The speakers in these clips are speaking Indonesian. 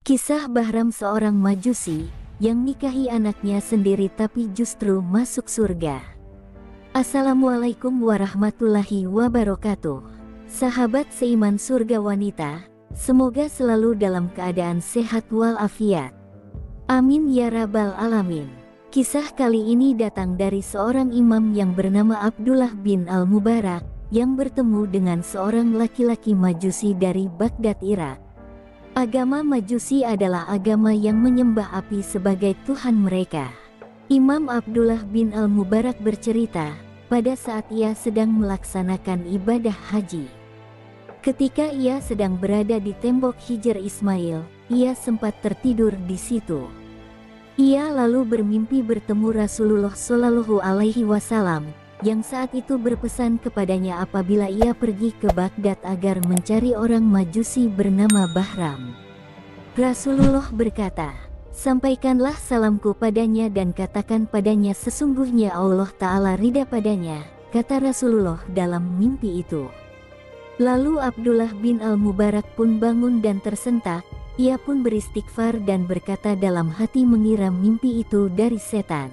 Kisah Bahram, seorang majusi yang nikahi anaknya sendiri tapi justru masuk surga. Assalamualaikum warahmatullahi wabarakatuh. Sahabat seiman surga wanita, semoga selalu dalam keadaan sehat walafiat. Amin ya rabbal alamin. Kisah kali ini datang dari seorang imam yang bernama Abdullah bin Al-Mubarak yang bertemu dengan seorang laki-laki majusi dari Baghdad, Irak. Agama Majusi adalah agama yang menyembah api sebagai Tuhan mereka. Imam Abdullah bin Al-Mubarak bercerita, pada saat ia sedang melaksanakan ibadah haji. Ketika ia sedang berada di tembok Hijr Ismail, ia sempat tertidur di situ. Ia lalu bermimpi bertemu Rasulullah Shallallahu Alaihi Wasallam, yang saat itu berpesan kepadanya apabila ia pergi ke Baghdad agar mencari orang Majusi bernama Bahram. Rasulullah berkata, "Sampaikanlah salamku padanya dan katakan padanya sesungguhnya Allah Ta'ala ridha padanya," kata Rasulullah dalam mimpi itu. Lalu Abdullah bin Al-Mubarak pun bangun dan tersentak. Ia pun beristighfar dan berkata dalam hati mengira mimpi itu dari setan.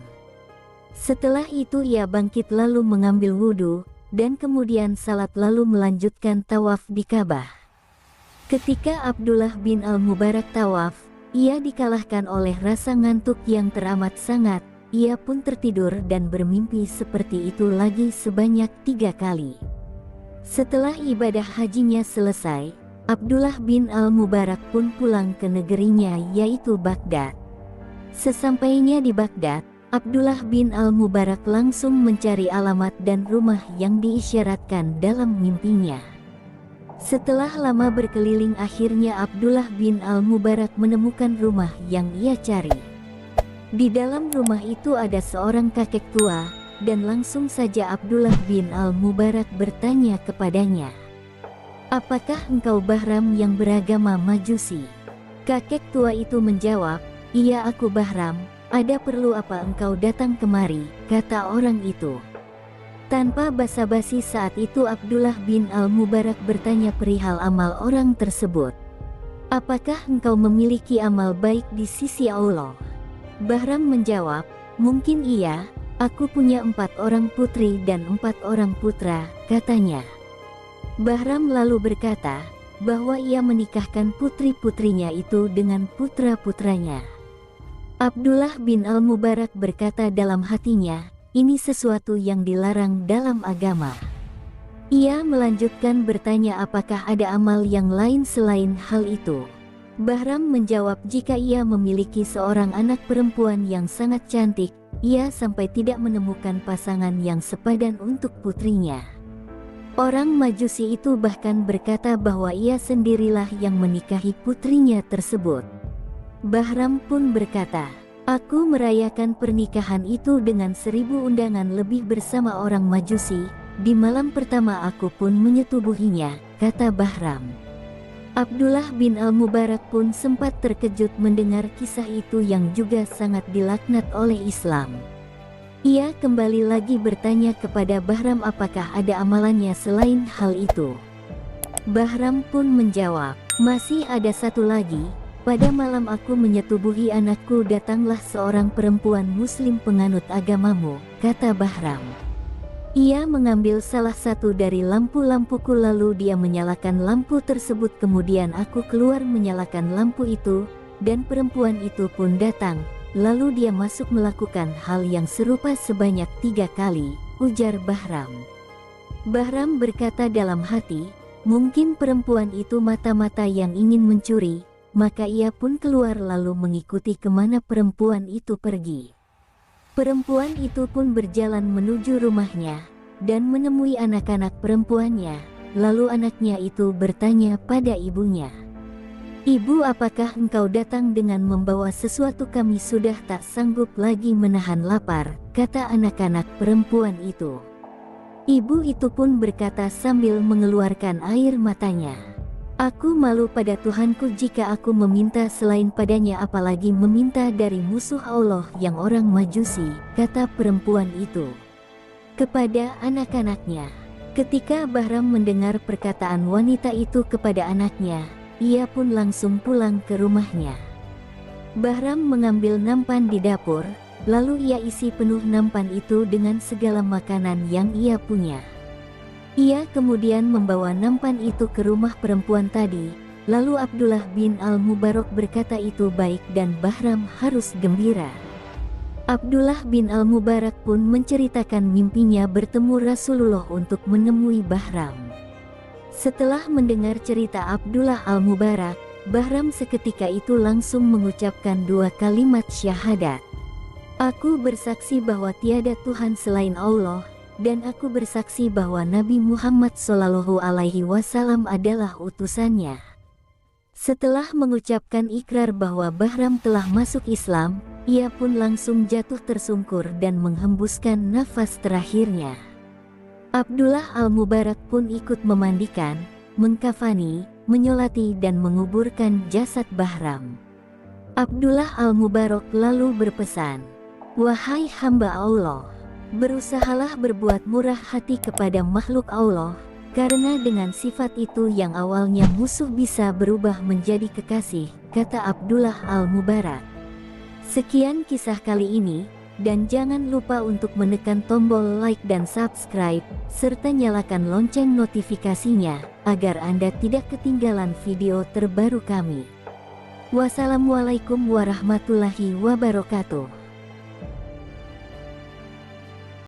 Setelah itu ia bangkit lalu mengambil wudhu, dan kemudian salat lalu melanjutkan tawaf di Ka'bah. Ketika Abdullah bin Al-Mubarak tawaf, ia dikalahkan oleh rasa ngantuk yang teramat sangat. Ia pun tertidur dan bermimpi seperti itu lagi sebanyak 3 kali. Setelah ibadah hajinya selesai, Abdullah bin Al-Mubarak pun pulang ke negerinya yaitu Baghdad. Sesampainya di Baghdad, Abdullah bin Al-Mubarak langsung mencari alamat dan rumah yang diisyaratkan dalam mimpinya. Setelah lama berkeliling akhirnya Abdullah bin Al-Mubarak menemukan rumah yang ia cari. Di dalam rumah itu ada seorang kakek tua, dan langsung saja Abdullah bin Al-Mubarak bertanya kepadanya, "Apakah engkau Bahram yang beragama Majusi?" Kakek tua itu menjawab, "Iya, aku Bahram. Ada perlu apa engkau datang kemari?" kata orang itu. Tanpa basa-basi saat itu Abdullah bin Al-Mubarak bertanya perihal amal orang tersebut. "Apakah engkau memiliki amal baik di sisi Allah?" Bahram menjawab, "Mungkin iya, aku punya 4 orang putri dan 4 orang putra," katanya. Bahram lalu berkata bahwa ia menikahkan putri-putrinya itu dengan putra-putranya. Abdullah bin Al-Mubarak berkata dalam hatinya, ini sesuatu yang dilarang dalam agama. Ia melanjutkan bertanya apakah ada amal yang lain selain hal itu. Bahram menjawab jika ia memiliki seorang anak perempuan yang sangat cantik, ia sampai tidak menemukan pasangan yang sepadan untuk putrinya. Orang Majusi itu bahkan berkata bahwa ia sendirilah yang menikahi putrinya tersebut. Bahram pun berkata, "Aku merayakan pernikahan itu dengan 1000 undangan lebih bersama orang Majusi. Di malam pertama aku pun menyetubuhinya," kata Bahram. Abdullah bin Al-Mubarak pun sempat terkejut mendengar kisah itu yang juga sangat dilaknat oleh Islam. Ia kembali lagi bertanya kepada Bahram apakah ada amalannya selain hal itu. Bahram pun menjawab, "Masih ada satu lagi. Pada malam aku menyetubuhi anakku datanglah seorang perempuan muslim penganut agamamu," kata Bahram. Ia mengambil salah satu dari lampu-lampuku lalu dia menyalakan lampu tersebut, kemudian aku keluar menyalakan lampu itu, dan perempuan itu pun datang. Lalu dia masuk melakukan hal yang serupa sebanyak 3 kali, ujar Bahram. Bahram berkata dalam hati, mungkin perempuan itu mata-mata yang ingin mencuri, maka ia pun keluar lalu mengikuti kemana perempuan itu pergi. Perempuan itu pun berjalan menuju rumahnya, dan menemui anak-anak perempuannya, lalu anaknya itu bertanya pada ibunya, "Ibu, apakah engkau datang dengan membawa sesuatu? Kami sudah tak sanggup lagi menahan lapar," kata anak-anak perempuan itu. Ibu itu pun berkata sambil mengeluarkan air matanya, "Aku malu pada Tuhanku jika aku meminta selain padanya, apalagi meminta dari musuh Allah yang orang Majusi," kata perempuan itu kepada anak-anaknya. Ketika Bahram mendengar perkataan wanita itu kepada anaknya, ia pun langsung pulang ke rumahnya. Bahram mengambil nampan di dapur, lalu ia isi penuh nampan itu dengan segala makanan yang ia punya. Ia kemudian membawa nampan itu ke rumah perempuan tadi, lalu Abdullah bin Al-Mubarak berkata itu baik dan Bahram harus gembira. Abdullah bin Al-Mubarak pun menceritakan mimpinya bertemu Rasulullah untuk menemui Bahram. Setelah mendengar cerita Abdullah Al-Mubarak, Bahram seketika itu langsung mengucapkan 2 kalimat syahadat. Aku bersaksi bahwa tiada Tuhan selain Allah, dan aku bersaksi bahwa Nabi Muhammad SAW adalah utusannya. Setelah mengucapkan ikrar bahwa Bahram telah masuk Islam, ia pun langsung jatuh tersungkur dan menghembuskan nafas terakhirnya. Abdullah Al-Mubarak pun ikut memandikan, mengkafani, menyolati dan menguburkan jasad Bahram. Abdullah Al-Mubarak lalu berpesan, "Wahai hamba Allah, berusahalah berbuat murah hati kepada makhluk Allah, karena dengan sifat itu yang awalnya musuh bisa berubah menjadi kekasih," kata Abdullah Al-Mubarak. Sekian kisah kali ini, dan jangan lupa untuk menekan tombol like dan subscribe, serta nyalakan lonceng notifikasinya, agar Anda tidak ketinggalan video terbaru kami. Wassalamualaikum warahmatullahi wabarakatuh.